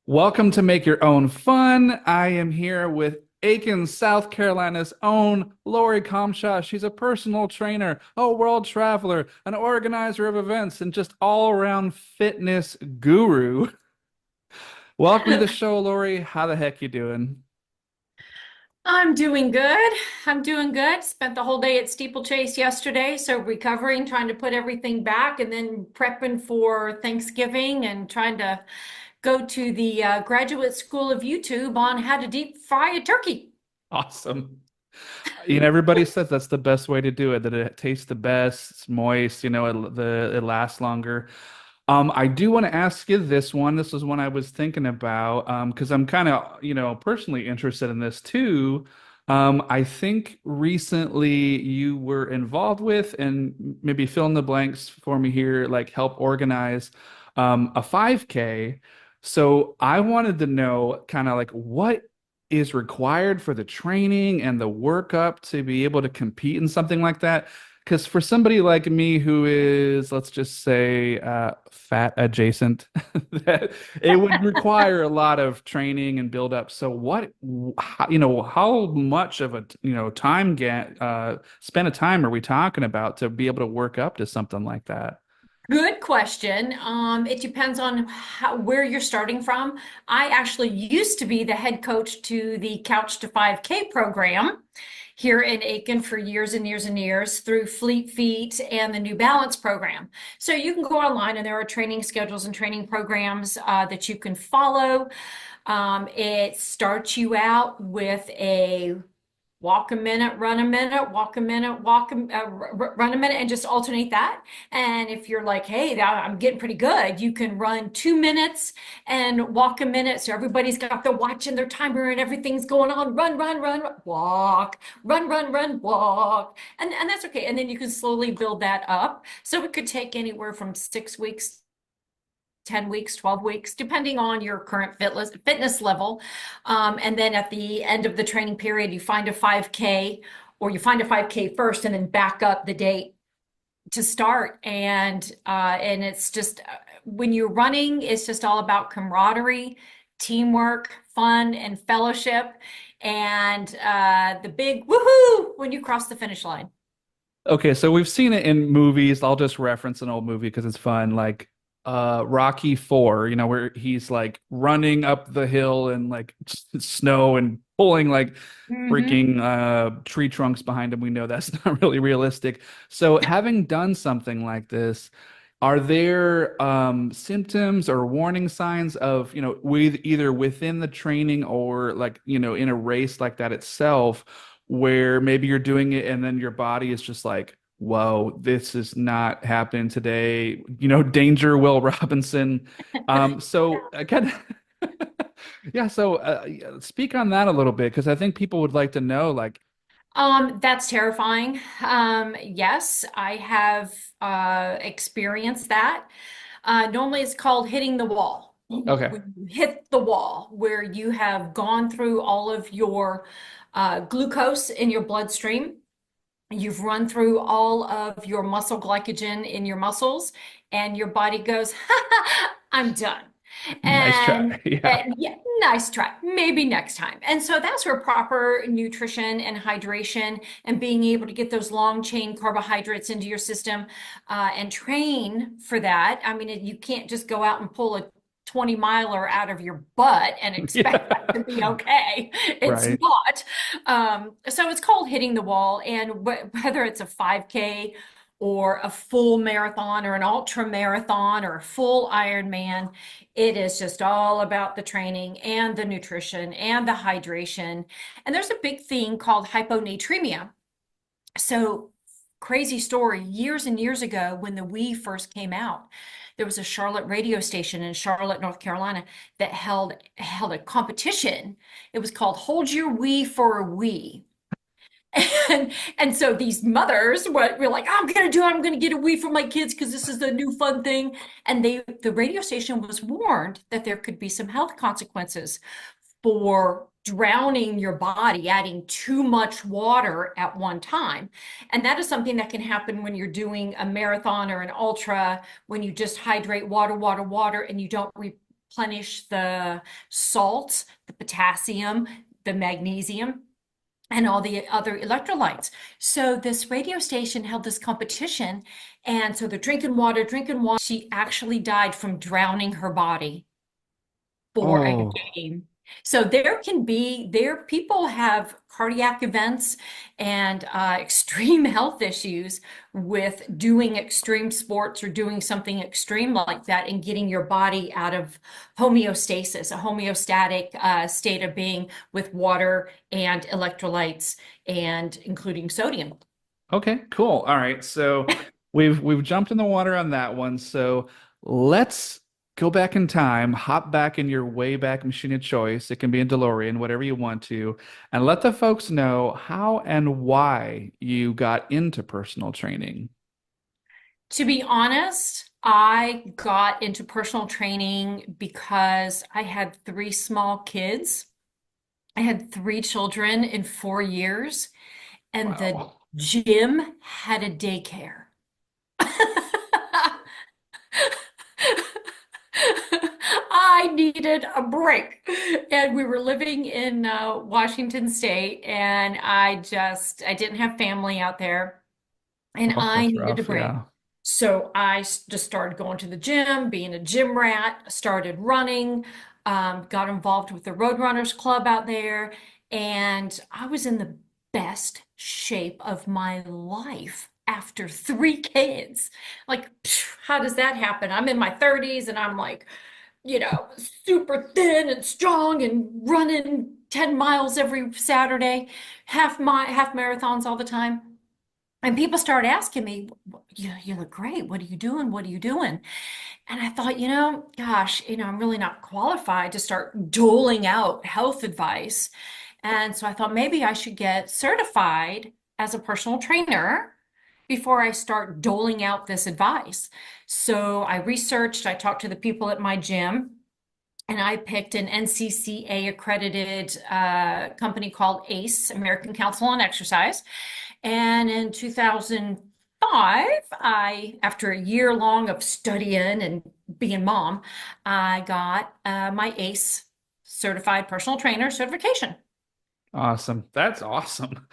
Welcome to Make Your Own Fun. I am here with Aiken, South Carolina's own Lori Comshaw. She's a personal trainer, a world traveler, an organizer of events, and just all-around fitness guru. Welcome to the show, Lori. How the heck you doing? I'm doing good. I'm doing good. Spent the whole day at Steeplechase yesterday, so recovering, trying to put everything back, and then prepping for Thanksgiving and trying to go to the Graduate School of YouTube on how to deep fry a turkey. Awesome. Everybody says that's the best way to do it, that it tastes the best, it's moist, it lasts longer. I do want to ask you this one. This was one I was thinking about, because I'm kind of, personally interested in this too. I think recently you were involved with, and maybe fill in the blanks for me here, like help organize a 5K. So I wanted to know kind of like what is required for the training and the workup to be able to compete in something like that. Because for somebody like me who is, let's just say, fat adjacent, that it would require a lot of training and build up. So how much of a, span of time are we talking about to be able to work up to something like that? Good question. It depends on where you're starting from. I actually used to be the head coach to the Couch to 5K program here in Aiken for years and years and years through Fleet Feet and the New Balance program. So you can go online and there are training schedules and training programs that you can follow. It starts you out with a walk a minute, run a minute, walk a minute, run a minute, and just alternate that. And if you're like, hey, I'm getting pretty good, you can run 2 minutes and walk a minute. So everybody's got their watch and their timer and everything's going on. Run, run, run, walk, run, run, run, walk. And that's okay. And then you can slowly build that up. So it could take anywhere from 6 weeks 10 weeks, 12 weeks, depending on your current fitness level. And then at the end of the training period, you find a 5K or you find a 5K first and then back up the date to start. And it's just when you're running, it's just all about camaraderie, teamwork, fun, and fellowship. And the big woohoo when you cross the finish line. Okay, so we've seen it in movies. I'll just reference an old movie because it's fun, like Rocky 4, where he's like running up the hill and like snow and pulling like Mhm. freaking tree trunks behind him. We know that's not really realistic. So having done something like this, are there symptoms or warning signs of, with either within the training or like, in a race like that itself, where maybe you're doing it and then your body is just like, whoa, this is not happening today. Danger, Will Robinson. So I kind of, yeah. So yeah, speak on that a little bit because I think people would like to know, like, That's terrifying. Yes, I have experienced that. Normally it's called hitting the wall. okay, When you hit the wall, where you have gone through all of your glucose in your bloodstream, you've run through all of your muscle glycogen in your muscles, and your body goes, I'm done. nice And try. Yeah. yeah, nice try. Maybe next time. And so that's where proper nutrition and hydration and being able to get those long chain carbohydrates into your system and train for that. I mean, you can't just go out and pull a 20 miler out of your butt and expect that to be Yeah. okay. It's Right. not. So it's called hitting the wall. And whether it's a 5K or a full marathon or an ultra marathon or a full Ironman, it is just all about the training and the nutrition and the hydration. And there's a big thing called hyponatremia. So, crazy story. Years and years ago, when the Wii first came out, there was a Charlotte radio station in Charlotte, North Carolina, that held a competition. It was called "Hold Your Wii for a Wii." And so these mothers were like, I'm gonna get a Wii for my kids because this is the new fun thing. And the radio station was warned that there could be some health consequences for drowning your body, adding too much water at one time. And that is something that can happen when you're doing a marathon or an ultra, when you just hydrate water, water, water, and you don't replenish the salts, the potassium, the magnesium, and all the other electrolytes. So this radio station held this competition, and so they're drinking water, drinking water. She actually died from drowning her body for a Oh, game. So there people have cardiac events and extreme health issues with doing extreme sports or doing something extreme like that and getting your body out of homeostasis, a homeostatic state of being with water and electrolytes and including sodium. okay, cool. All right. So we've jumped in the water on that one. So let's go back in time, hop back in your way back machine of choice. It can be a DeLorean, whatever you want to, and let the folks know how and why you got into personal training. To be honest, I got into personal training because I had three small kids. I had three children in 4 years, and the Wow. gym had a daycare. I needed a break. And we were living in Washington State, and I didn't have family out there, and Oh, I that's needed a rough. break. Yeah. So just started going to the gym, being a gym rat, started running, got involved with the Roadrunners Club out there, and I was in the best shape of my life after three kids. Like, how does that happen? I'm in my 30s and I'm like, super thin and strong and running 10 miles every Saturday, half marathons all the time. And people started asking me, you look great. What are you doing? What are you doing? And I thought, gosh, I'm really not qualified to start doling out health advice. And so I thought maybe I should get certified as a personal trainer before I start doling out this advice. So I researched, I talked to the people at my gym, and I picked an NCCA accredited company called ACE, American Council on Exercise. And in 2005, after a year long of studying and being mom, I got my ACE certified personal trainer certification. Awesome. That's awesome.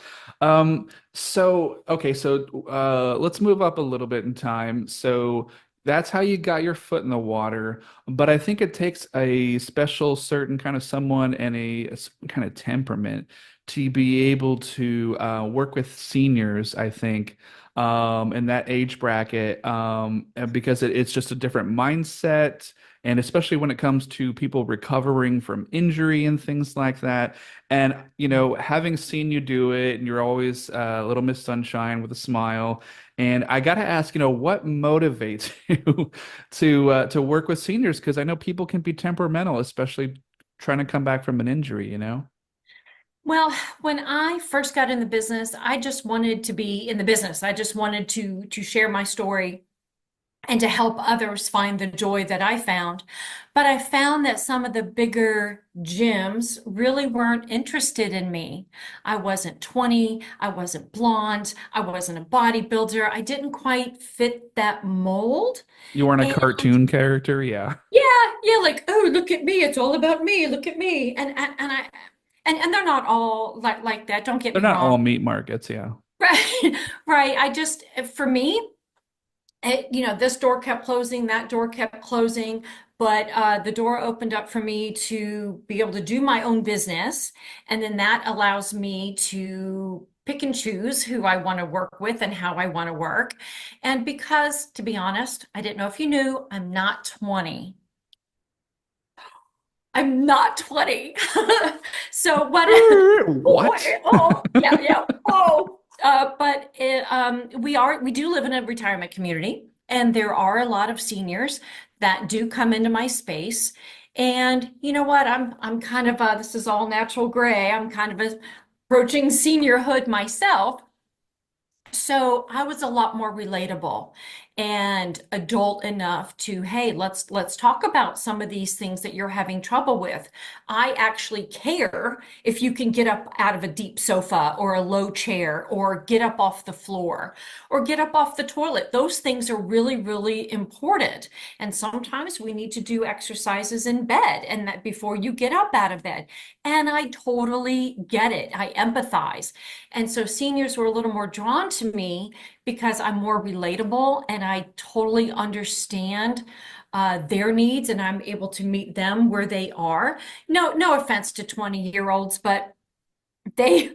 So okay, so let's move up a little bit in time. So that's how you got your foot in the water, but I think it takes a special certain kind of someone and kind of temperament to be able to work with seniors, I think, in that age bracket, and because it's just a different mindset. And especially when it comes to people recovering from injury and things like that. And, having seen you do it, and you're always Little Miss Sunshine with a smile. And I got to ask, what motivates you to work with seniors? Because I know people can be temperamental, especially trying to come back from an injury. Well, when I first got in the business, I just wanted to be in the business. I just wanted to share my story and to help others find the joy that I found. But I found that some of the bigger gyms really weren't interested in me. I wasn't 20, I wasn't blonde, I wasn't a bodybuilder. I didn't quite fit that mold. You weren't a And cartoon character, yeah. yeah, yeah, like, oh, look at me, it's all about me, look at me. And they're not all like that, don't get They're me not wrong. all meat markets, yeah. Right, right. For me, this door kept closing, that door kept closing, but the door opened up for me to be able to do my own business. And then that allows me to pick and choose who I want to work with and how I want to work. And because, to be honest, I didn't know if you knew, I'm not 20. I'm not 20. So what? Oh, What? yeah, yeah. But we do live in a retirement community, and there are a lot of seniors that do come into my space. And you know what? I'm kind of this is all natural gray. I'm kind of approaching seniorhood myself. So I was a lot more relatable. and adult enough to, hey, let's talk about some of these things that you're having trouble with. I actually care if you can get up out of a deep sofa or a low chair or get up off the floor or get up off the toilet. Those things are really, really important. And sometimes we need to do exercises in bed and that before you get up out of bed. And I totally get it. I empathize. And so seniors were a little more drawn to me because I'm more relatable and I totally understand their needs and I'm able to meet them where they are. No offense to 20-year-olds, but they,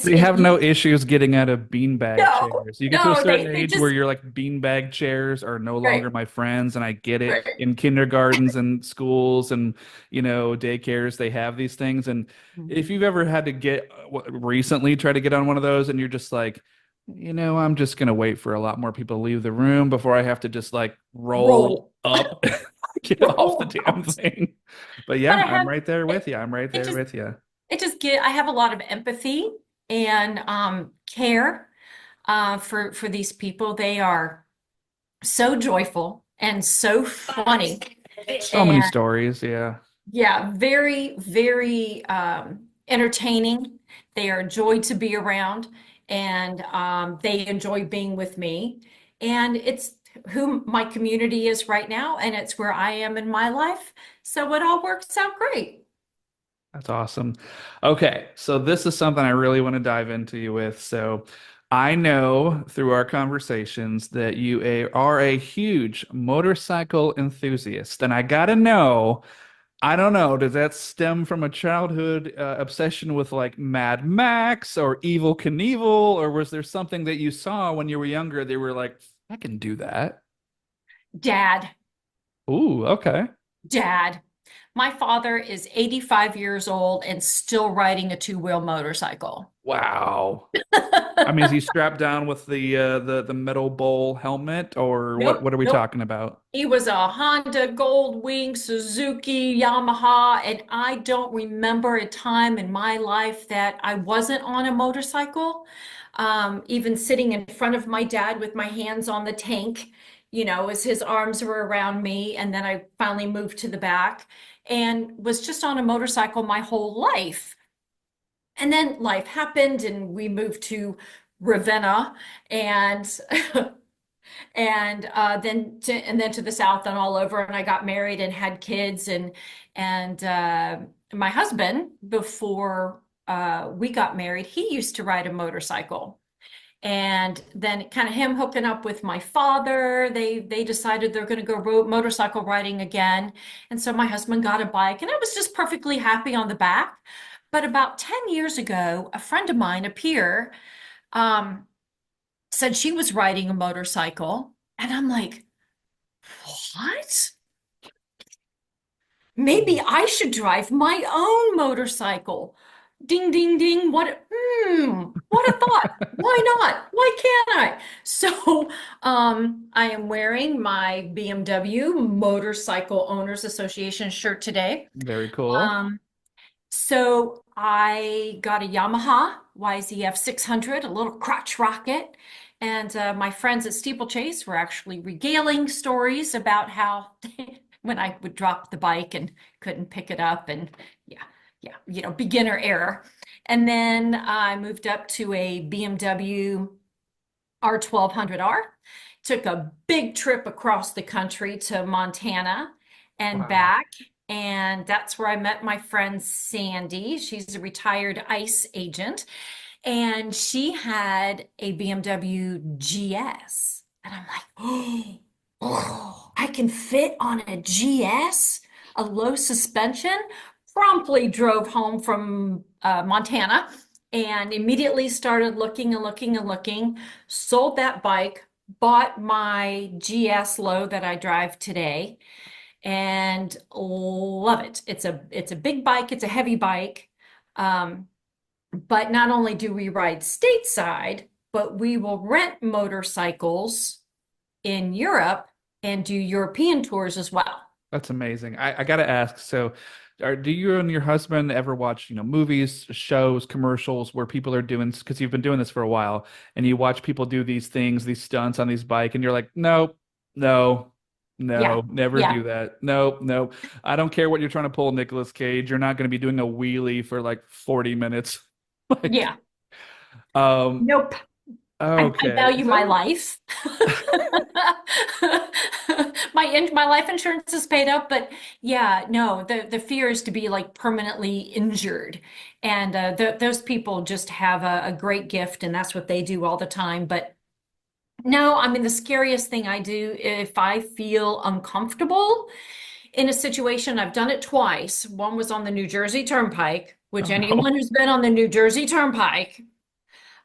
They have you, no issues getting out of beanbag no, chairs. You get to a no, certain they age where just, you're like, beanbag chairs are no longer right, my friends, and I get it. right. In kindergartens and schools and daycares, they have these things. And if you've ever had to get recently try to get on one of those, and you're just like, I'm just gonna wait for a lot more people to leave the room before I have to just like roll Roll, up, get off the roll damn out. thing. But yeah, But I I'm have, right there with it, you. I'm right it there just, with you. I have a lot of empathy and care for these people. They are so joyful and so funny. So many And stories. Yeah. yeah, very, very entertaining. They are a joy to be around and they enjoy being with me. And it's who my community is right now, and it's where I am in my life. So it all works out great. That's awesome. Okay, so this is something I really want to dive into you with. So I know through our conversations that are a huge motorcycle enthusiast, and I gotta know, I don't know, does that stem from a childhood obsession with like Mad Max or Evil Knievel, or was there something that you saw when you were younger that were like, I can do that? Dad, Ooh, okay. dad. My father is 85 years old and still riding a two-wheel motorcycle. Wow. I mean, is he strapped down with the metal bowl helmet, or what Nope, are we nope. talking about? He was a Honda, Goldwing, Suzuki, Yamaha, and I don't remember a time in my life that I wasn't on a motorcycle. Even sitting in front of my dad with my hands on the tank, as his arms were around me, and then I finally moved to the back and was just on a motorcycle my whole life. And then life happened, and we moved to Ravenna, and and then to the south and all over, and I got married and had kids, and my husband, before we got married, he used to ride a motorcycle. And then kind of him hooking up with my father, they decided they're going to go motorcycle riding again. And so my husband got a bike and I was just perfectly happy on the back. But about 10 years ago, a friend of mine, a peer, um, said she was riding a motorcycle. And I'm like, what? Maybe I should drive my own motorcycle. Ding, ding, ding. What a thought. Why not? Why can't I? So, I am wearing my BMW Motorcycle Owners Association shirt today. Very cool. Um, so I got a Yamaha YZF 600, a little crotch rocket. And my friends at Steeplechase were actually regaling stories about how when I would drop the bike and couldn't pick it up, and yeah, yeah, beginner error. And then I moved up to a BMW R1200R, took a big trip across the country to Montana and Wow. back. And that's where I met my friend Sandy. She's a retired ICE agent, and she had a BMW GS. And I'm like, oh, I can fit on a GS, a low suspension. Promptly drove home from Montana and immediately started looking and looking and looking. Sold that bike, bought my GS low that I drive today, and love it. It's a big bike, it's a heavy bike. Um, but not only do we ride stateside, but we will rent motorcycles in Europe and do European tours as well. That's amazing. I got to ask. So, Do you and your husband ever watch, movies, shows, commercials where people are doing, because you've been doing this for a while, and you watch people do these things, these stunts on these bike, and you're like, nope, no, Yeah, no, never yeah, do that. Nope, nope. I don't care what you're trying to pull, Nicolas Cage. You're not going to be doing a wheelie for like 40 minutes. Like, yeah. um, Nope. I okay. value my So life. My life insurance is paid up, but yeah, no, the fear is to be like permanently injured, and those people just have a great gift, and that's what they do all the time. But no, I mean the scariest thing I do if I feel uncomfortable in a situation, I've done it twice. One was on the New Jersey Turnpike, oh which no. anyone who's been on the New Jersey Turnpike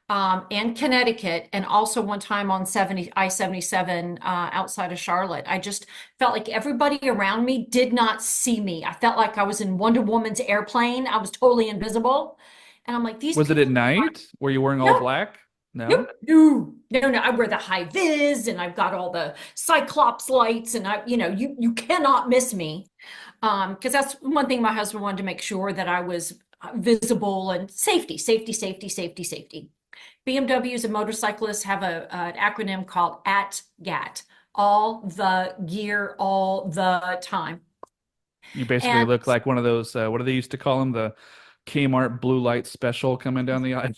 and Connecticut, and also one time on I-77 outside of Charlotte. I just felt like everybody around me did not see me. I felt like I was in Wonder Woman's airplane. I was totally invisible. And I'm like, these Was it at people, night? Were you wearing all nope, black? nope, No? no. I wear the high vis and I've got all the Cyclops lights and you cannot miss me. Because that's one thing my husband wanted to make sure that I was visible and safety, safety, safety, safety, safety. BMWs and motorcyclists have an acronym called AT-GAT, all the gear, all the time. You basically And look like one of those, what do they used to call them? The Kmart blue light special coming down the aisle.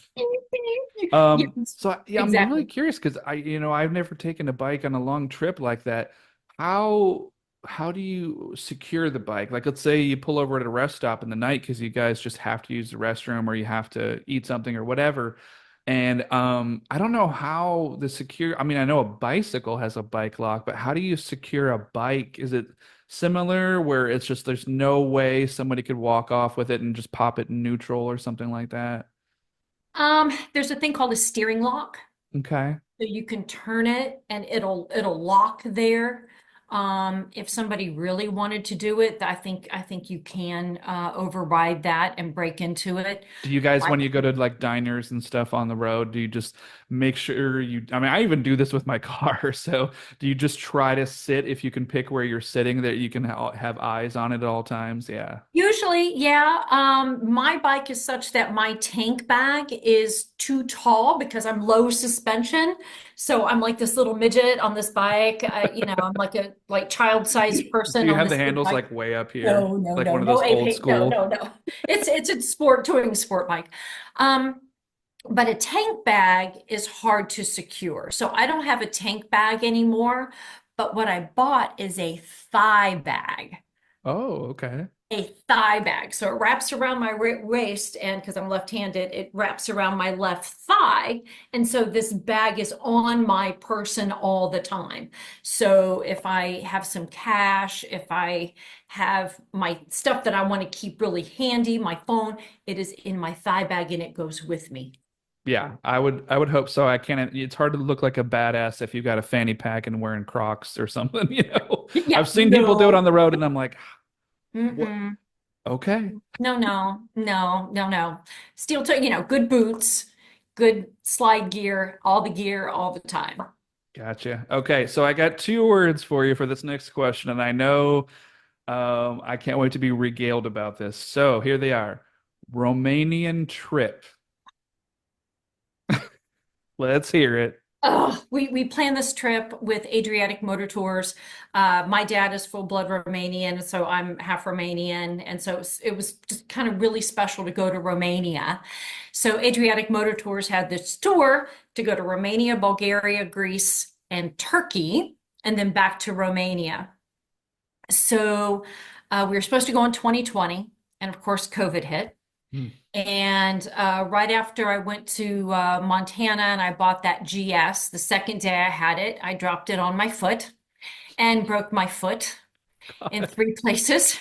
yes, So yeah, I'm really exactly. curious because I've never taken a bike on a long trip like that. How how do you secure the bike? Like, let's say you pull over at a rest stop in the night because you guys just have to use the restroom or you have to eat something or whatever. And I don't know how the secure. I mean, I know a bicycle has a bike lock, but how do you secure a bike? Is it similar where it's just there's no way somebody could walk off with it and just pop it in neutral or something like that? There's a thing called a steering lock. Okay. So you can turn it and it'll lock there. If somebody really wanted to do it, I think you can override that and break into it. Do you guys, I when you go to like diners and stuff on the road, do you just make sure I mean, I even do this with my car. So do you just try to sit if you can pick where you're sitting that you can have eyes on it at all times? Yeah. Usually, yeah. My bike is such that my tank bag is too tall because I'm low suspension. So I'm like this little midget on this bike. I'm like a like child-sized Do person you on have the this big handles bike. like way up here? No, no, Like no, one of no those old ape, no, school? no, no. It's a touring sport bike. Um, but a tank bag is hard to secure. So I don't have a tank bag anymore. But what I bought is a thigh bag. Oh, okay. A thigh bag. So it wraps around my waist, and because I'm left-handed, it wraps around my left thigh. And so this bag is on my person all the time. So if I have some cash, if I have my stuff that I want to keep really handy, my phone, it is in my thigh bag and it goes with me. Yeah, I would hope so. I can't it's hard to look like a badass if you've got a fanny pack and wearing Crocs or something. Yeah, I've seen people do it on no. the road and I'm like, what? Mm-mm. Okay. No, no, no, no, no. Steel toe, good boots, good slide gear all the time. Gotcha. Okay, so I got two words for you for this next question, and I know I can't wait to be regaled about this. So here they are. Romanian trip. Let's hear it. Oh, we planned this trip with Adriatic Motor Tours. My dad is full-blood Romanian, so I'm half Romanian, and so it was just kind of really special to go to Romania. So Adriatic Motor Tours had this tour to go to Romania, Bulgaria, Greece, and Turkey, and then back to Romania. So we were supposed to go in 2020, and of course, COVID hit. Hmm. And right after I went to Montana and I bought that GS, the second day I had it, I dropped it on my foot and broke my foot in God, 3 places.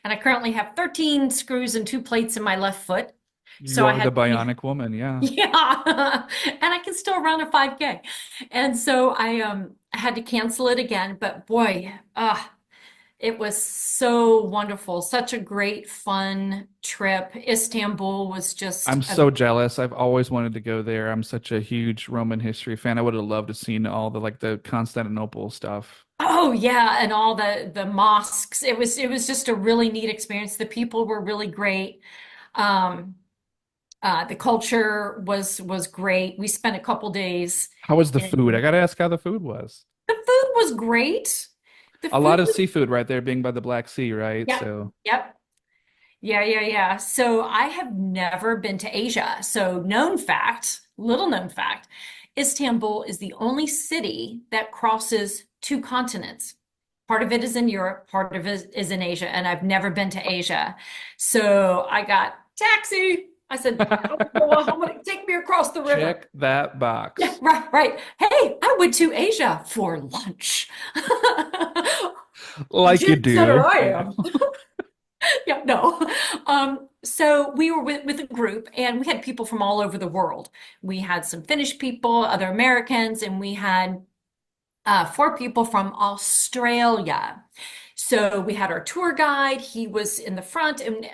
And I currently have 13 screws and 2 plates in my left foot. you So I are the had, bionic woman. Yeah. yeah, and I can still run a 5K. And so I had to cancel it again. But boy, it was so wonderful. Such a great, fun trip. Istanbul was just I'm so jealous. I've always wanted to go there. I'm such a huge Roman history fan. I would have loved to seen all the like the Constantinople stuff. Oh yeah, and all the mosques. It was just a really neat experience. The people were really great. Um, the culture was great. We spent a couple days How was the food? I in gotta ask how the food was. the food was great. The A food lot of was seafood right there, being by the Black Sea, right? Yep, So, yep. Yeah, yeah, yeah. So I have never been to Asia. So known fact, little known fact, Istanbul is the only city that crosses two continents. Part of it is in Europe, part of it is in Asia, and I've never been to Asia. So I got taxi. I said, how many take me across the river? check that Yeah, box. right, right. Hey, I went to Asia for lunch. Like you Jet setter do. I Yeah. am. Yeah, no. So we were with a group and we had people from all over the world. We had some Finnish people, other Americans, and we had four people from Australia. So we had our tour guide. He was in the front, and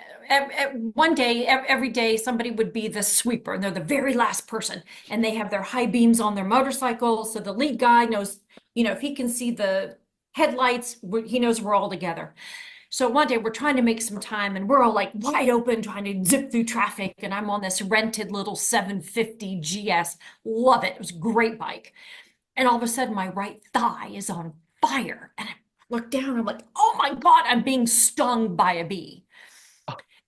one day, every day, somebody would be the sweeper, and they're the very last person, and they have their high beams on their motorcycle. So the lead guy knows, if he can see the headlights, he knows we're all together. So one day we're trying to make some time and we're all like wide open trying to zip through traffic. And I'm on this rented little 750 GS. Love it. It was a great bike. And all of a sudden my right thigh is on fire. And I look down, I'm like, oh my God, I'm being stung by a bee.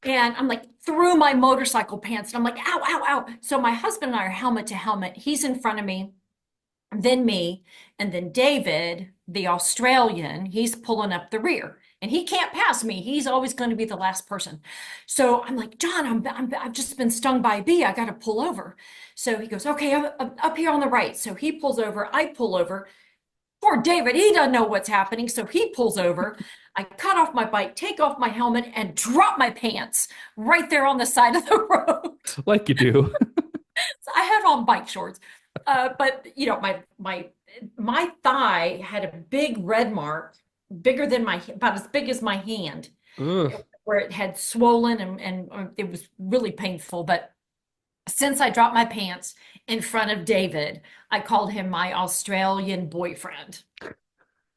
And I'm like through my motorcycle pants and I'm like, ow, ow, ow. So my husband and I are helmet to helmet. He's in front of me, then me, and then David, the Australian, he's pulling up the rear. And he can't pass me. He's always going to be the last person. So I'm like, John, I've just been stung by a bee. I got to pull over. So he goes, okay, I'm up here on the right. So he pulls over. I pull over. Poor David, he doesn't know what's happening. So he pulls over. I cut off my bike, take off my helmet, and drop my pants right there on the side of the road. Like you do. So I had on bike shorts, but my thigh had a big red mark, bigger than about as big as my hand, Ugh. where it had swollen and it was really painful. But since I dropped my pants in front of David, I called him my Australian boyfriend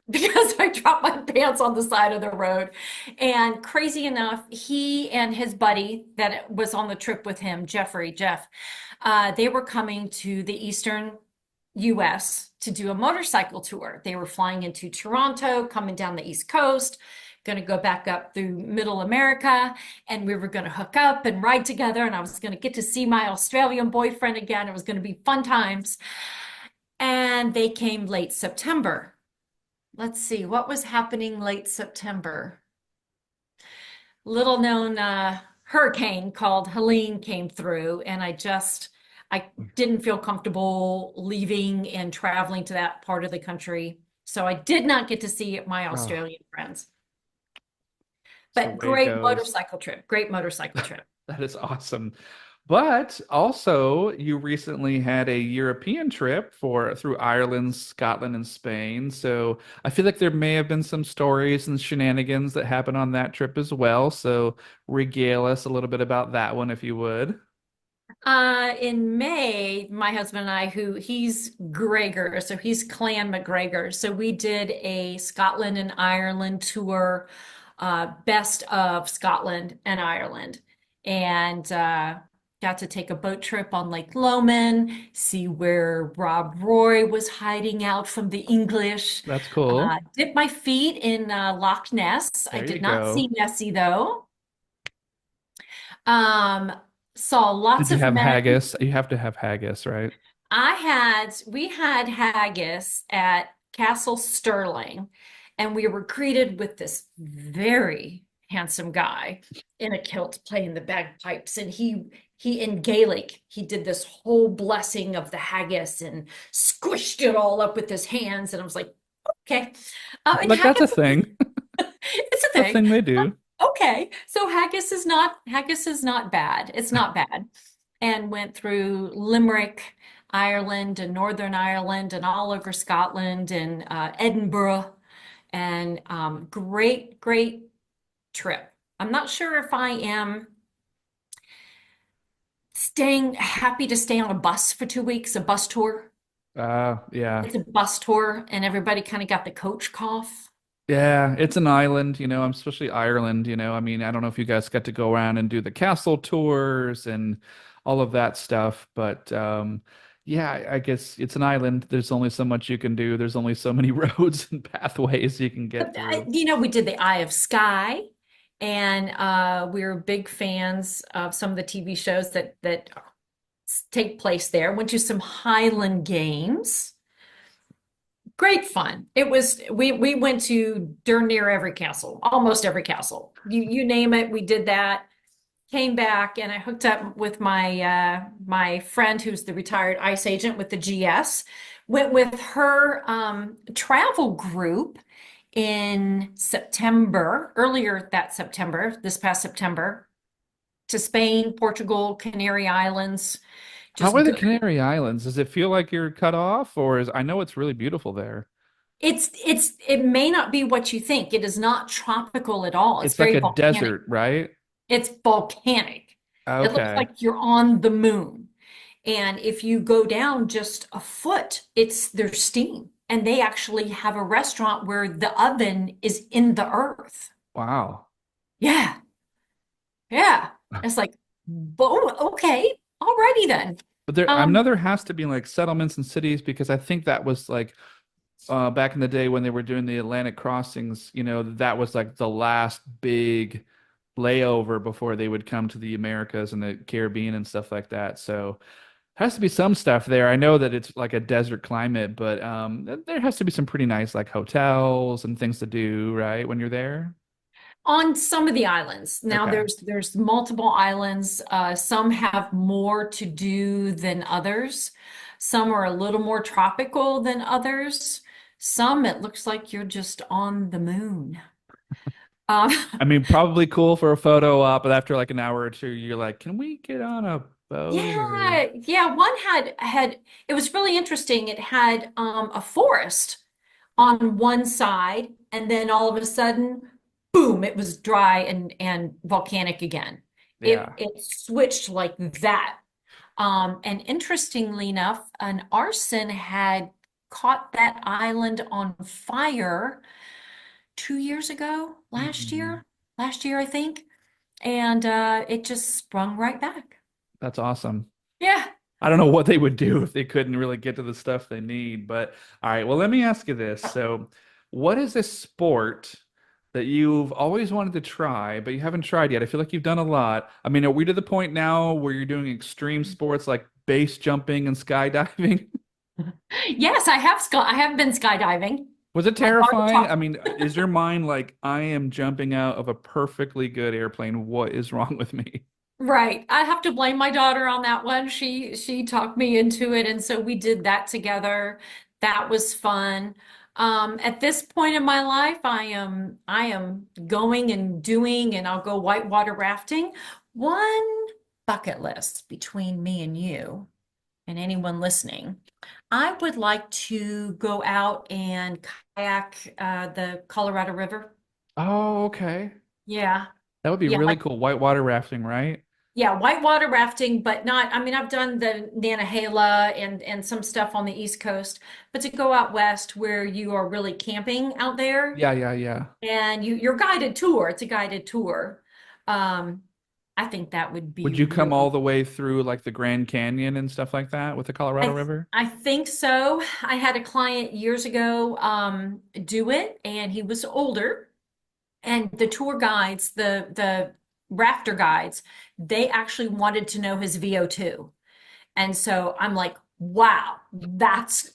because I dropped my pants on the side of the road. And crazy enough, he and his buddy that was on the trip with him, Jeff, they were coming to the Eastern US to do a motorcycle tour. They were flying into Toronto, coming down the East Coast, going to go back up through Middle America, and we were going to hook up and ride together. And I was going to get to see my Australian boyfriend again. It was going to be fun times. And they came late September. Let's see, what was happening late September? Little known hurricane called Helene came through, and I didn't feel comfortable leaving and traveling to that part of the country. So I did not get to see my Oh, Australian friends. it's the But way it great goes. motorcycle trip, great motorcycle trip. That is awesome. But also, you recently had a European trip for through Ireland, Scotland, and Spain. So I feel like there may have been some stories and shenanigans that happened on that trip as well. So regale us a little bit about that one, if you would. In May, my husband and I, he's Gregor, so he's Clan McGregor. So we did a Scotland and Ireland tour, best of Scotland and Ireland, and got to take a boat trip on Lake Lomond, see where Rob Roy was hiding out from the English. That's cool. Dipped my feet in Loch Ness. I There you did not go. see Nessie though. Um, saw Did lots you of have men. haggis? You have to have haggis, right? We had haggis at Castle Stirling, and we were greeted with this very handsome guy in a kilt playing the bagpipes. And he in Gaelic, he did this whole blessing of the haggis and squished it all up with his hands. And I was like, okay. And Like that's haggis, a thing. it's a It's a thing. thing they do. Okay, so haggis is not bad. It's not bad. And went through Limerick, Ireland, and Northern Ireland, and all over Scotland and Edinburgh, and great, great trip. I'm not sure if I am staying happy to stay on a bus for 2 weeks, a bus tour. Yeah. It's a bus tour, and everybody kind of got the coach cough. Yeah, it's an island, especially Ireland, I mean, I don't know if you guys got to go around and do the castle tours and all of that stuff, but yeah, I guess it's an island. There's only so much you can do. There's only so many roads and pathways you can get through. We did the Eye of Sky, and we were big fans of some of the TV shows that take place there. Went to some Highland games. Great fun. It was we went to darn near every castle, almost every castle. You name it, we did that. Came back and I hooked up with my friend who's the retired ICE agent with the GS. Went with her travel group in September, earlier that September, this past September, to Spain, Portugal, Canary Islands. How Just are the good. Canary Islands? Does it feel like you're cut off, or I know it's really beautiful there. It may not be what you think. It is not tropical at all. It's It's like very a volcanic. desert, right? It's volcanic. It looks Okay. like you're on the moon. And if you go down just a foot, it's there's steam. And they actually have a restaurant where the oven is in the earth. Wow. Yeah, yeah. It's like, okay, alrighty then. But I Um, know there has to be like settlements and cities because I think that was like back in the day when they were doing the Atlantic crossings, that was like the last big layover before they would come to the Americas and the Caribbean and stuff like that. So has to be some stuff there. I know that it's like a desert climate, but there has to be some pretty nice like hotels and things to do, right, when you're there. on some of the islands. Now Okay. there's multiple islands. Some have more to do than others. Some are a little more tropical than others. Some it looks like you're just on the moon. Um, I mean, probably cool for a photo op, but after like an hour or two, you're like, can we get on a boat or yeah. One had it was really interesting. It had a forest on one side, and then all of a sudden, boom, it was dry and volcanic again. It yeah. it switched like that. And interestingly enough, an arson had caught that island on fire 2 years ago, Mm-mm. last year, I think. And it just sprung right back. That's awesome. Yeah. I don't know what they would do if they couldn't really get to the stuff they need, but all right, well, let me ask you this. So, what is a sport that you've always wanted to try, but you haven't tried yet? I feel like you've done a lot. I mean, are we to the point now where you're doing extreme sports like base jumping and skydiving? Yes, I have been skydiving. Was it My daughter terrifying? I talked. mean, is your mind like, I am jumping out of a perfectly good airplane. What is wrong with me? Right. I have to blame my daughter on that one. She talked me into it, and so we did that together. That was fun. At this point in my life, I am going and doing, and I'll go whitewater rafting. One bucket list between me and you and anyone listening. I would like to go out and kayak the Colorado River. Oh, okay. Yeah. That would be Yeah, really like cool. Whitewater rafting, right? yeah, whitewater rafting, but not, I mean, I've done the Nantahala and some stuff on the East Coast, but to go out west where you are really camping out there Yeah, yeah, yeah. and you're guided tour, it's a guided tour. Um, I think that would be Would you come all really, the way through like the Grand Canyon and stuff like that with the Colorado I River? I think so. I had a client years ago do it, and he was older. And the tour guides, the rafter guides, they actually wanted to know his VO2. And so I'm like, wow, that's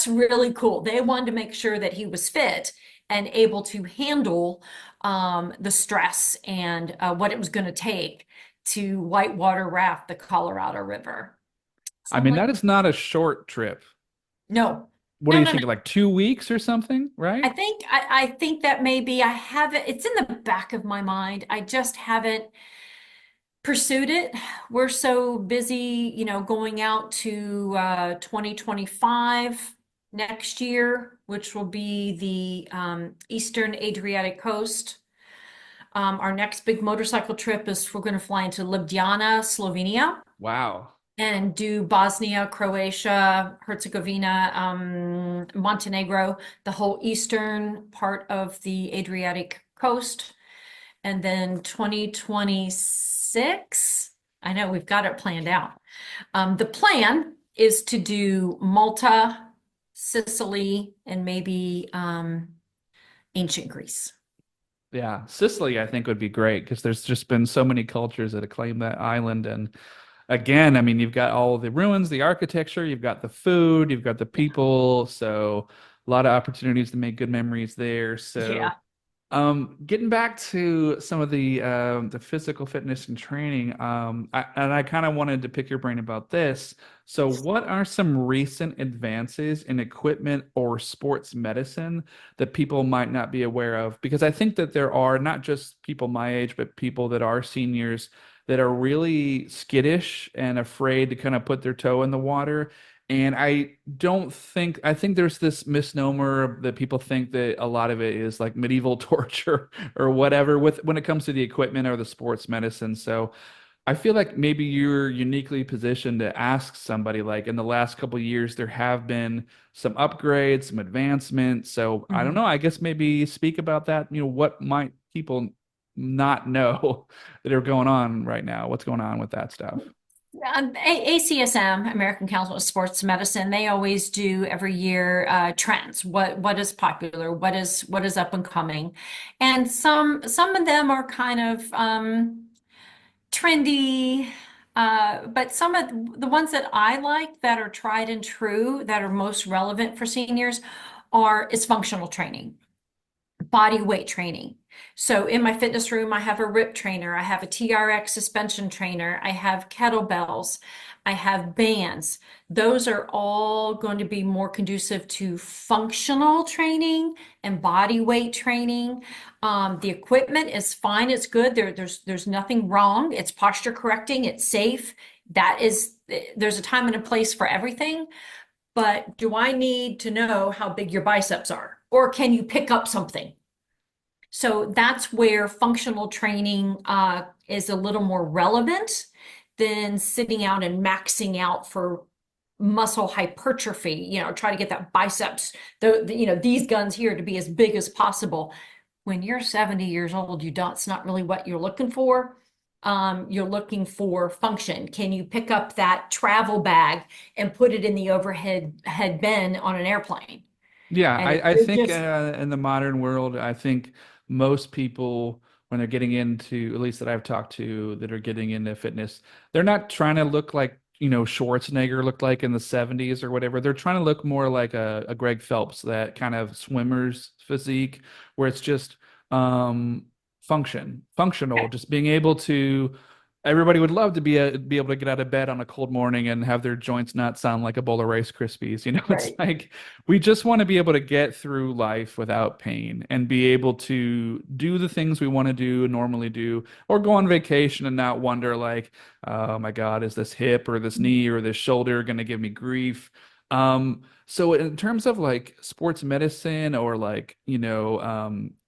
really cool. They wanted to make sure that he was fit and able to handle the stress and what it was going to take to whitewater raft the Colorado River. So I I'm mean, like, that is not a short trip. no, What are you no. thinking? Like 2 weeks or something, right? I think that maybe I haven't, it's in the back of my mind. I just haven't pursued it. We're so busy, going out to 2025 next year, which will be the Eastern Adriatic coast. Our next big motorcycle trip is we're going to fly into Ljubljana, Slovenia. Wow. and do Bosnia, Croatia, Herzegovina, Montenegro, the whole eastern part of the Adriatic coast. And then 2026, I know we've got it planned out. The plan is to do Malta, Sicily, and maybe ancient Greece. Yeah, Sicily, I think would be great because there's just been so many cultures that acclaim that island. And again, I mean, you've got all the ruins, the architecture, you've got the food, you've got the people. So a lot of opportunities to make good memories there. So Yeah. getting back to some of the physical fitness and training, and I kind of wanted to pick your brain about this. So, what are some recent advances in equipment or sports medicine that people might not be aware of? Because I think that there are not just people my age, but people that are seniors that are really skittish and afraid to kind of put their toe in the water. And I think there's this misnomer that people think that a lot of it is like medieval torture or whatever with when it comes to the equipment or the sports medicine. So I feel like maybe you're uniquely positioned to ask somebody like in the last couple of years, there have been some upgrades, some advancements. So I don't Mhm. know. I guess maybe speak about that. What might people not know that are going on right now? What's going on with that stuff? ACSM, American Council of Sports Medicine, they always do every year trends. What is popular? What is up and coming? And some of them are kind of trendy, but some of the ones that I like that are tried and true, that are most relevant for seniors, is functional training, body weight training. So in my fitness room, I have a RIP trainer, I have a TRX suspension trainer, I have kettlebells, I have bands. Those are all going to be more conducive to functional training and body weight training. The equipment is fine, it's good. There's nothing wrong. It's posture correcting, it's safe. There's a time and a place for everything. But do I need to know how big your biceps are? Or can you pick up something? So that's where functional training is a little more relevant than sitting out and maxing out for muscle hypertrophy, try to get that biceps, these guns here to be as big as possible. When you're 70 years old, it's not really what you're looking for. You're looking for function. Can you pick up that travel bag and put it in the overhead head bin on an airplane? Yeah, And if I you're think just in the modern world, I think most people, when they're getting into, at least that I've talked to, that are getting into fitness, they're not trying to look like, Schwarzenegger looked like in the 70s or whatever. They're trying to look more like a Greg Phelps, that kind of swimmer's physique, where it's just um, functional, just being able to. Everybody would love to be able to get out of bed on a cold morning and have their joints not sound like a bowl of Rice Krispies. It's right. like we just want to be able to get through life without pain and be able to do the things we want to do, normally do, or go on vacation and not wonder like, oh my God, is this hip or this knee or this shoulder going to give me grief? So in terms of like sports medicine or like,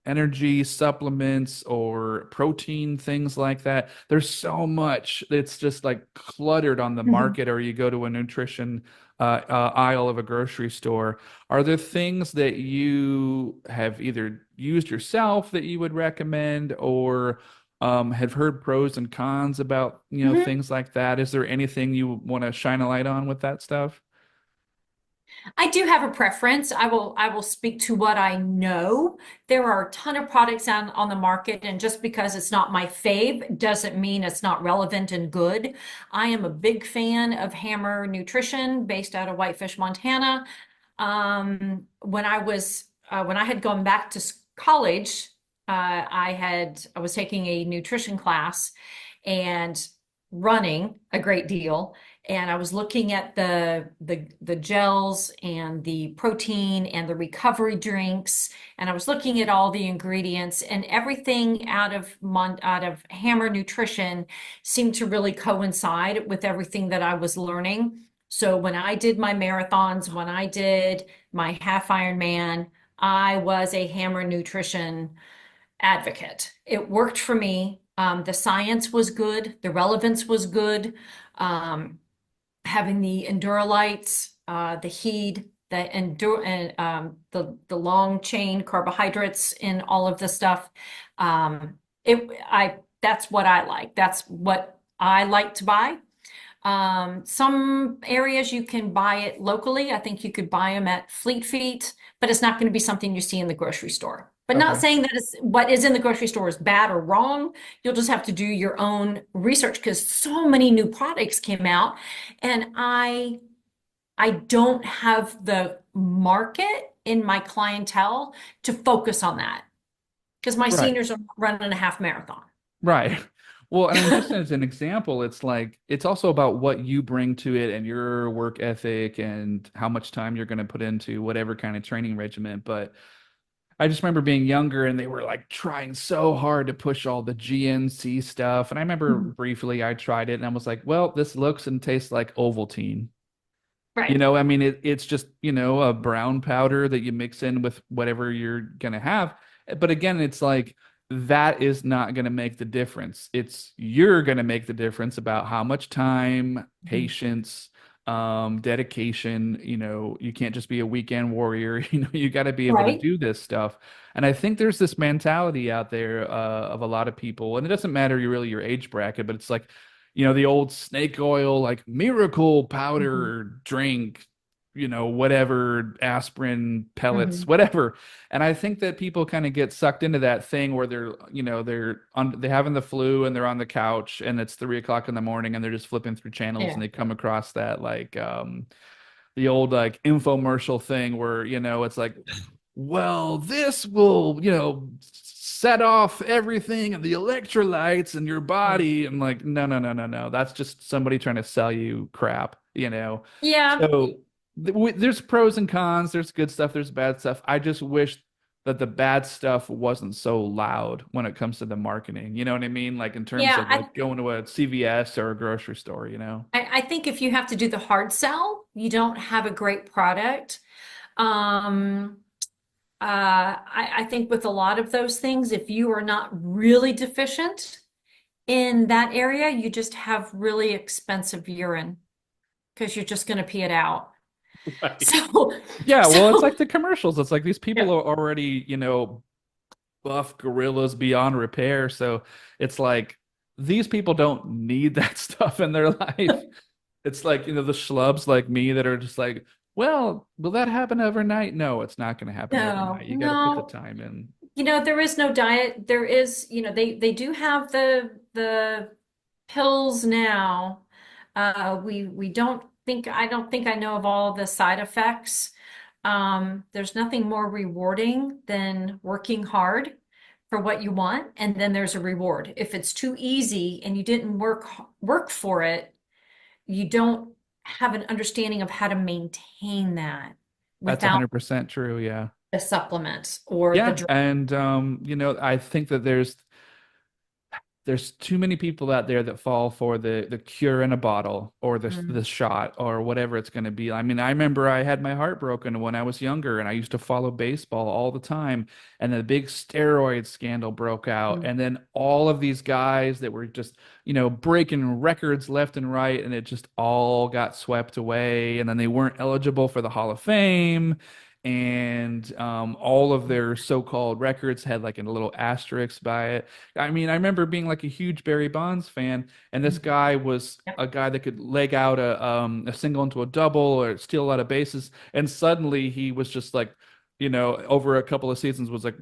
energy supplements or protein, things like that, there's so much that's just like cluttered on the Mhm. market, or you go to a nutrition aisle of a grocery store. Are there things that you have either used yourself that you would recommend or have heard pros and cons about, Mhm. things like that? Is there anything you want to shine a light on with that stuff? I do have a preference. I will speak to what I know. There are a ton of products on the market, and just because it's not my fave doesn't mean it's not relevant and good. I am a big fan of Hammer Nutrition based out of Whitefish, Montana. When I had gone back to college, I was taking a nutrition class and running a great deal, and I was looking at the gels and the protein and the recovery drinks, and I was looking at all the ingredients, and everything out of Hammer Nutrition seemed to really coincide with everything that I was learning. So when I did my marathons, when I did my half Ironman, I was a Hammer Nutrition advocate. It worked for me. The science was good. The relevance was good. Um, having the endurolites, the heat, the long chain carbohydrates in all of the stuff. That's what I like. That's what I like to buy. Some areas you can buy it locally. I think you could buy them at Fleet Feet, but it's not going to be something you see in the grocery store. But not Okay. saying that what is in the grocery store is bad or wrong. You'll just have to do your own research because so many new products came out, and I don't have the market in my clientele to focus on that because my Right. seniors are running a half marathon. Right. Well, I mean, just as an example, it's like it's also about what you bring to it and your work ethic and how much time you're going to put into whatever kind of training regimen. But I just remember being younger and they were like trying so hard to push all the GNC stuff. And I remember Mhm. briefly I tried it and I was like, well, this looks and tastes like Ovaltine. You Right. know, I mean, it's just, a brown powder that you mix in with whatever you're gonna have. But again, it's like that is not gonna make the difference. It's you're gonna make the difference about how much time, Mhm. patience, dedication, you can't just be a weekend warrior. You got to be able to Right. do this stuff. And I think there's this mentality out there of a lot of people, and it doesn't matter really your age bracket, but it's like the old snake oil, like miracle Mhm. powder drink, whatever, aspirin pellets, Mhm. whatever. And I think that people kind of get sucked into that thing where they're having the flu and they're on the couch and it's 3 o'clock in the morning and they're just flipping through channels and Yeah. they come across that like the old like infomercial thing where it's like, well, this will set off everything and the electrolytes in your Mm. body. And like, no, no, no, no, no, that's just somebody trying to sell you crap. Yeah. So there's pros and cons, there's good stuff, there's bad stuff. I just wish that the bad stuff wasn't so loud when it comes to the marketing, you know what I mean, like in terms Yeah. of like going to a CVS or a grocery store. I think if you have to do the hard sell, you don't have a great product. Um, I think with a lot of those things, if you are not really deficient in that area, you just have really expensive urine because you're just going to pee it out. Right. So, Yeah, well, it's so like the commercials. It's like these people yeah. are already, buff gorillas beyond repair. So it's like these people don't need that stuff in their life. It's like, the schlubs like me that are just like, well, will that happen overnight? No, it's not going to happen No, overnight. You got to put the no. time in. There is no diet. There is, they do have the pills now. We don't think I don't think I know of all the side effects. There's nothing more rewarding than working hard for what you want, and then there's a reward. If it's too easy and you didn't work for it, you don't have an understanding of how to maintain that That's without 100% true. Yeah. the supplements or the Yeah. drug. And, I think that there's too many people out there that fall for the cure in a bottle or the Mm, shot or whatever it's going to be. I mean, I remember I had my heart broken when I was younger and I used to follow baseball all the time and the big steroid scandal broke out mm, and then all of these guys that were just, breaking records left and right and it just all got swept away and then they weren't eligible for the Hall of Fame and all of their so-called records had like a little asterisk by it. I mean, I remember being like a huge Barry Bonds fan, and this mm. guy was Yep. a guy that could leg out a single into a double or steal a lot of bases, and suddenly he was just like, over a couple of seasons was like,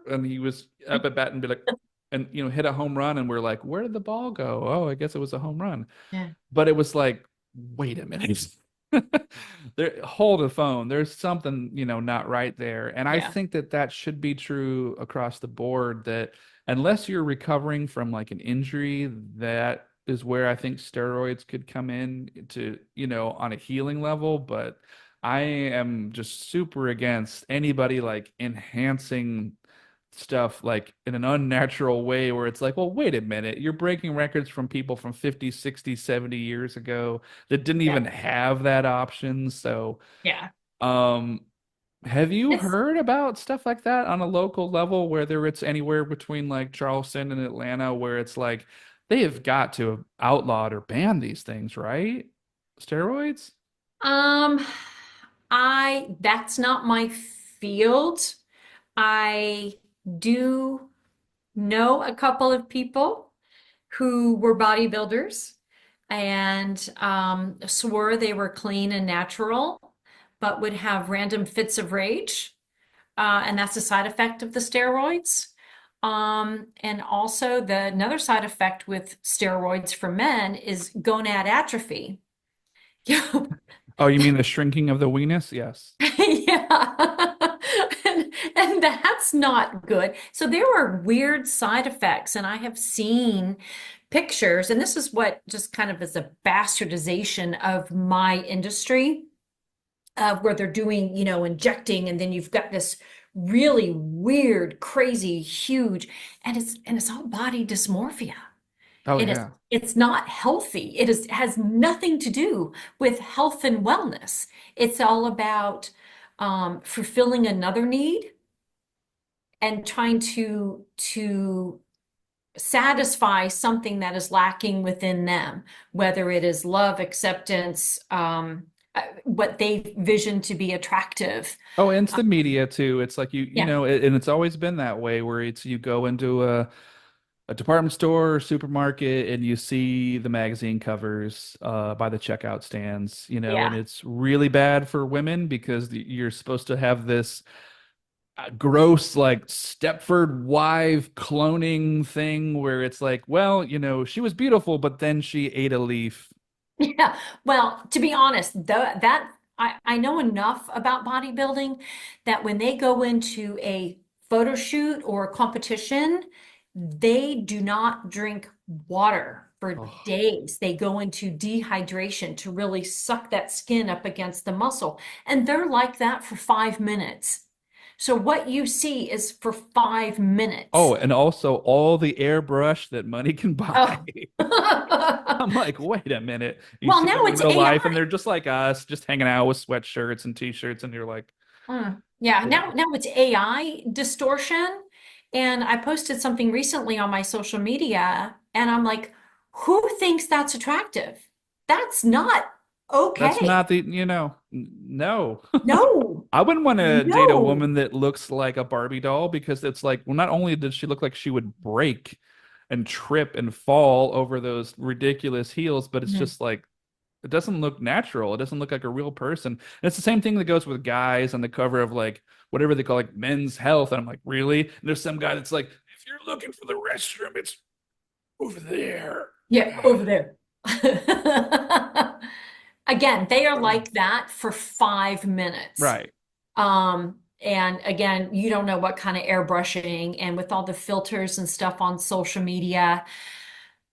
and he was up at bat and be like, and hit a home run, and we're like, where did the ball go? Oh, I guess it was a home run. Yeah. But it was like, wait a minute. Hold the phone. There's something, not right there. And I Yeah. think that that should be true across the board that unless you're recovering from like an injury, that is where I think steroids could come in to, on a healing level. But I am just super against anybody like enhancing stuff like in an unnatural way where it's like, well, wait a minute, you're breaking records from people from 50, 60, 70 years ago that didn't Yeah. even have that option. So, Yeah. um, have you It's heard about stuff like that on a local level, whether it's anywhere between like Charleston and Atlanta, where it's like They have got to have outlawed or banned these things, right? Steroids? Um, that's not my field. I do know a couple of people who were bodybuilders and swore they were clean and natural, but would have random fits of rage. And that's a side effect of the steroids. And also another side effect with steroids for men is gonad atrophy. Yeah. Oh, you mean the shrinking of the weenus? Yes. Yeah. And that's not good. So there are weird side effects, and I have seen pictures, and this is what just kind of is a bastardization of my industry, where they're doing, injecting, and then you've got this really weird, crazy, huge, and it's all body dysmorphia. Oh It is yeah. it's not healthy. Has nothing to do with health and wellness. It's all about fulfilling another need and trying to satisfy something that is lacking within them, whether it is love, acceptance, what they vision to be attractive. Oh, and it's Uh, the media too. It's like you yeah, know, and it's always been that way where it's you go into a department store or supermarket and you see the magazine covers by the checkout stands, you know, and yeah. it's really bad for women because you're supposed to have this gross like Stepford wife cloning thing where it's like, well, you know, she was beautiful, but then she ate a leaf. Yeah, well, to be honest, that I know enough about bodybuilding that when they go into a photo shoot or a competition, they do not drink water for Oh. days. They go into dehydration to really suck that skin up against the muscle. And they're like that for 5 minutes. So what you see is for 5 minutes. Oh, and also all the airbrush that money can buy. Oh. I'm like, wait a minute. You Well, see now them in it's real life, and AI. they're just like us, just hanging out with sweatshirts and t-shirts, and you're like, Yeah, yeah, now it's AI distortion. And I posted something recently on my social media, and I'm like, who thinks that's attractive? That's not that's okay. not the, no. No, I wouldn't want to date a no. woman that looks like a Barbie doll because it's like, well, not only did she look like she would break and trip and fall over those ridiculous heels, but it's Mhm. just like it doesn't look natural. It doesn't look like a real person. And it's the same thing that goes with guys on the cover of like whatever they call like Men's Health. And I'm like, really? And there's some guy that's like, if you're looking for the restroom, it's over there. Yeah, over there. Again, they are like that for 5 minutes. Right. And again, you don't know what kind of airbrushing and with all the filters and stuff on social media.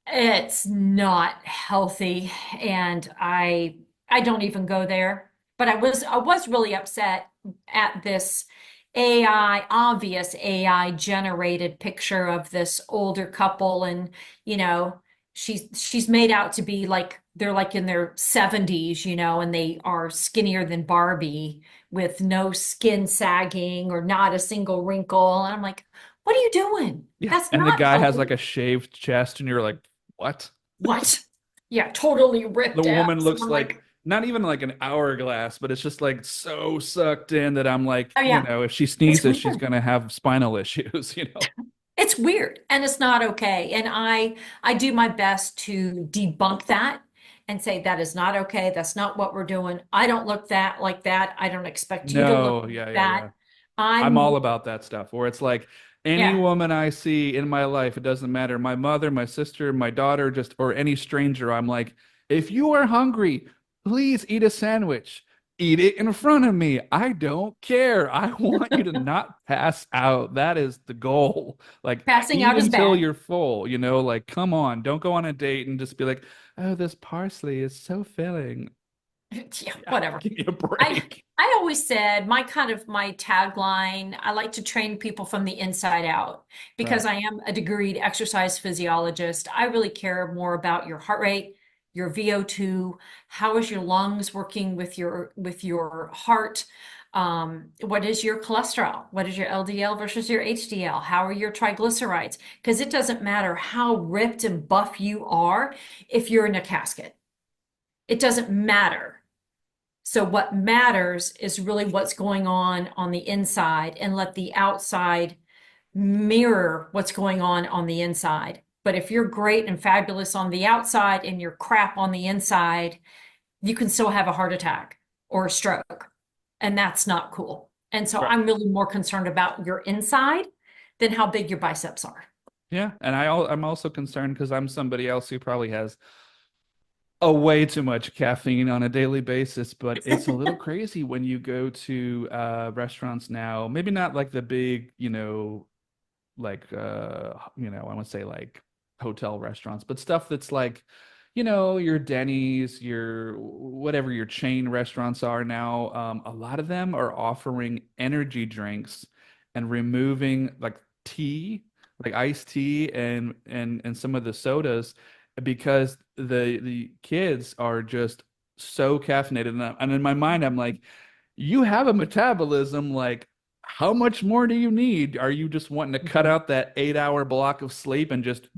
It's not healthy, and I don't even go there. But I was really upset at this obvious AI generated picture of this older couple, and you know, she's made out to be like they're like in their 70s, and they are skinnier than Barbie with no skin sagging or not a single wrinkle. And I'm like, what are you doing? Yeah. That's And the not guy has like healthy. a shaved chest, and you're like, what? What? Yeah, totally The ripped woman abs. looks I'm like like, not even like an hourglass, but it's just like so sucked in that I'm like, oh yeah, if she it's sneezes, she's weird. gonna have spinal issues, It's weird and it's not okay. And I do my best to debunk that and say that is not okay. That's not what we're doing. I don't look that like that. I don't expect you to look No, like yeah, yeah, that. yeah. I'm I'm all more, about that stuff where it's like any yeah, woman I see in my life, it doesn't matter. My mother, my sister, my daughter, just or any stranger, I'm like, if you are hungry, please eat a sandwich. Eat it in front of me. I don't care. I want you to not pass out. That is the goal. Like, passing eat out is until bad. you're full, like, come on, don't go on a date and just be like, oh, this parsley is so filling. Yeah, Yeah, whatever. give me a I break. I always said my tagline, I like to train people from the inside out because Right. I am a degreed exercise physiologist. I really care more about your heart rate, your VO2, how is your lungs working with your heart, What is your cholesterol? What is your LDL versus your HDL? How are your triglycerides? Because it doesn't matter how ripped and buff you are if you're in a casket. It doesn't matter. So what matters is really what's going on the inside, and let the outside mirror what's going on the inside. But if you're great and fabulous on the outside and you're crap on the inside, you can still have a heart attack or a stroke. And that's not cool. And so Right. I'm really more concerned about your inside than how big your biceps are. Yeah, and I'm also concerned because I'm somebody else who probably has a way too much caffeine on a daily basis, but it's a little crazy when you go to restaurants now. Maybe not like the big, like I want to say like hotel restaurants, but stuff that's like, your Denny's, your whatever your chain restaurants are now. A lot of them are offering energy drinks and removing like tea, like iced tea and some of the sodas because the kids are just so caffeinated. And in my mind, I'm like, you have a metabolism like how much more do you need? Are you just wanting to cut out that 8 hour block of sleep and just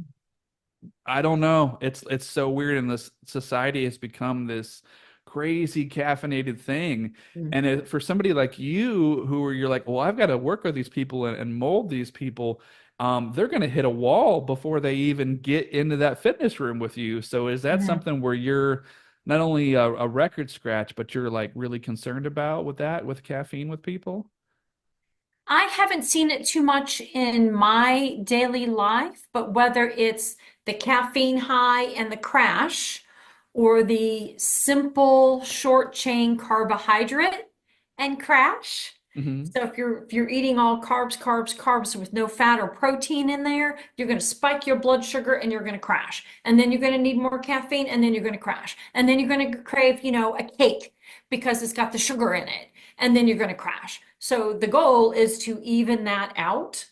I don't know. It's so weird, and this society has become this crazy caffeinated thing. And for somebody like you, who are you're like, well, I've got to work with these people and mold these people. They're going to hit a wall before they even get into that fitness room with you. So is that Mhm. something where you're not only a record scratch, but you're like really concerned about with that, with caffeine with people? I haven't seen it too much in my daily life, but whether it's the caffeine high and the crash, or the simple short chain carbohydrate and crash. Hmm. So if you're eating all carbs, carbs, carbs with no fat or protein in there, you're going to spike your blood sugar and you're going to crash. And then you're going to need more caffeine and then you're going to crash. And then you're going to crave, a cake because it's got the sugar in it, and then you're going to crash. So the goal is to even that out.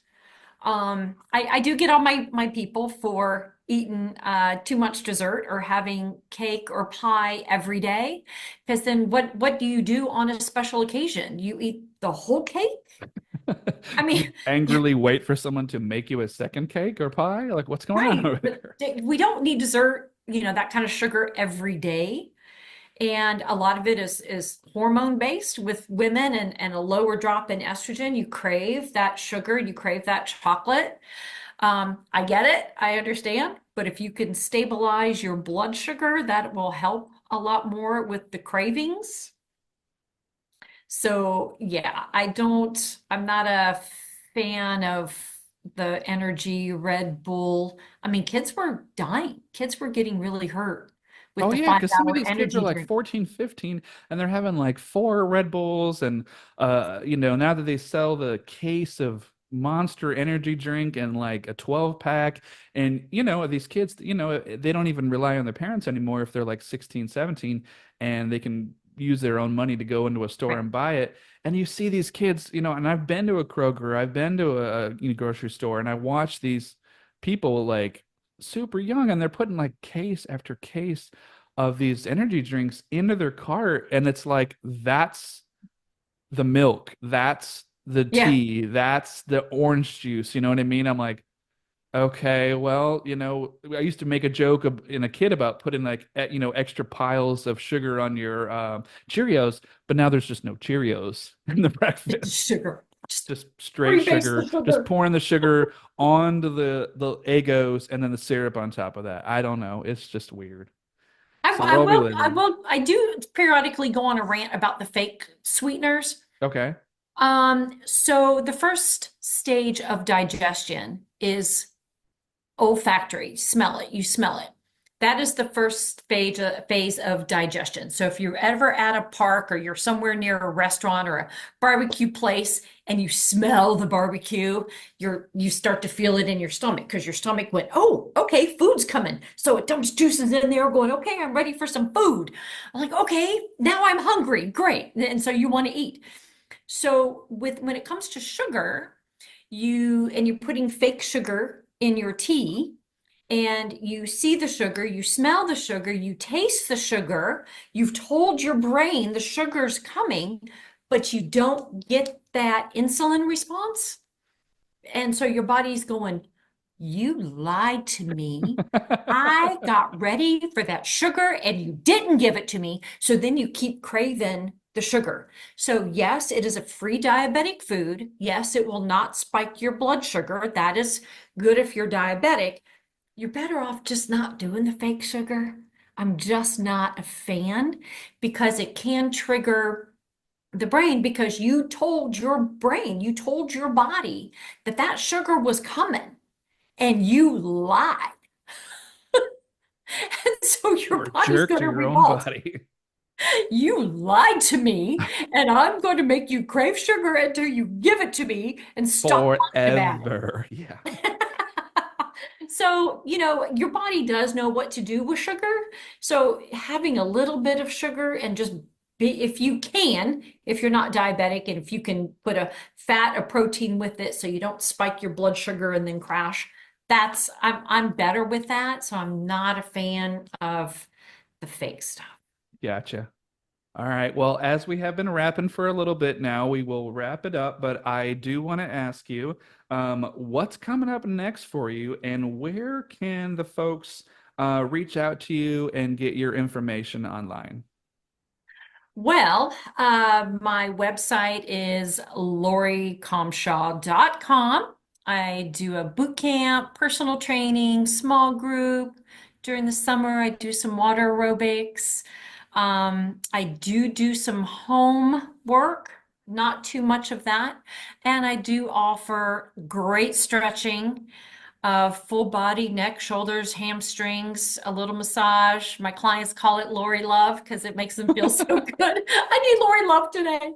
I do get on my people for eating too much dessert or having cake or pie every day. Because then what do you do on a special occasion? You eat the whole cake? I Do you mean, angrily wait for someone to make you a second cake or pie? Like, what's going on right. over But there? we don't need dessert, that kind of sugar every day. And a lot of it is hormone based with women, and a lower drop in estrogen. You crave that sugar, you crave that chocolate. I get it, I understand, but if you can stabilize your blood sugar, that will help a lot more with the cravings. So yeah, I'm not a fan of the energy Red Bull. I mean, kids were dying. Kids were getting really hurt with Oh the yeah, five because some of hour these kids are energy like drink. 14, 15, and they're having like four Red Bulls and now that they sell the case of Monster energy drink and like a 12 pack and these kids, they don't even rely on their parents anymore if they're like 16, 17, and they can use their own money to go into a store Right. and buy it. And you see these kids, and I've been to a Kroger, I've been to a grocery store, and I watch these people like super young and they're putting like case after case of these energy drinks into their cart, and it's like that's the milk, that's the Yeah. tea, that's the orange juice, you know what I mean? I'm like, okay, well, I used to make a joke in a kid about putting like extra piles of sugar on your Cheerios, but now there's just no Cheerios in the breakfast, Sugar. Just just straight rebase the sugar, just sugar. pouring the sugar onto the Egos and then the syrup on top of that. I don't know, it's just weird. It's the world we live in. I do periodically go on a rant about the fake sweeteners. Okay. So the first stage of digestion is olfactory. Smell it. You smell it. That is the first phase of digestion. So if you're ever at a park or you're somewhere near a restaurant or a barbecue place and you smell the barbecue, you start to feel it in your stomach because your stomach went, oh, okay, food's coming. So it dumps juices in there going, okay, I'm ready for some food. I'm like, okay, now I'm hungry. Great. And so you want to eat. So when it comes to sugar, you're putting fake sugar in your tea, and you see the sugar, you smell the sugar, you taste the sugar, you've told your brain the sugar's coming, but you don't get that insulin response. And so your body's going, you lied to me. I got ready for that sugar and you didn't give it to me. So then you keep craving the sugar. So yes, it is a free diabetic food. Yes, it will not spike your blood sugar. That is good if you're diabetic. You're better off just not doing the fake sugar. I'm just not a fan because it can trigger the brain because you told your brain, you told your body that that sugar was coming and you lied. And so You're your a body's jerk going to to your own revolt. body. You lied to me, and I'm going to make you crave sugar until you give it to me and stop lying about Forever. Yeah. it. So, your body does know what to do with sugar. So having a little bit of sugar and just if you can, if you're not diabetic, and if you can put a fat, a protein with it so you don't spike your blood sugar and then crash, I'm better with that. So I'm not a fan of the fake stuff. Gotcha. All right. Well, as we have been rapping for a little bit now, we will wrap it up. But I do want to ask you, what's coming up next for you, and where can the folks reach out to you and get your information online? Well, my website is loricomshaw.com. I do a boot camp, personal training, small group. During the summer, I do some water aerobics. I do some home work, not too much of that. And I do offer great stretching full body, neck, shoulders, hamstrings, a little massage. My clients call it Lori Love because it makes them feel so good. I need Lori Love today.